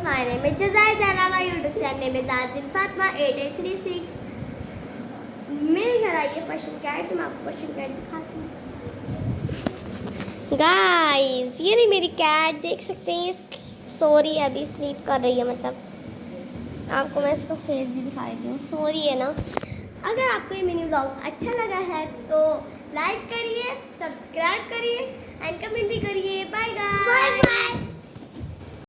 my name is Jazai Zana. My YouTube channel name is Azin Fatma 8836. मेरे घर आई है Persian cat, मैं आपको पर्शियन कैट दिखाती हूँ। गाइस ये रही मेरी कैट, देख सकते हैं। सो रही है, अभी स्लीप कर रही है। मतलब आपको मैं इसका फेस भी दिखा देती हूँ। सो रही है ना। अगर आपको ये मिनी व्लॉग अच्छा लगा है तो लाइक करिए, सब्सक्राइब करिए एंड कमेंट भी करिए। Bye guys.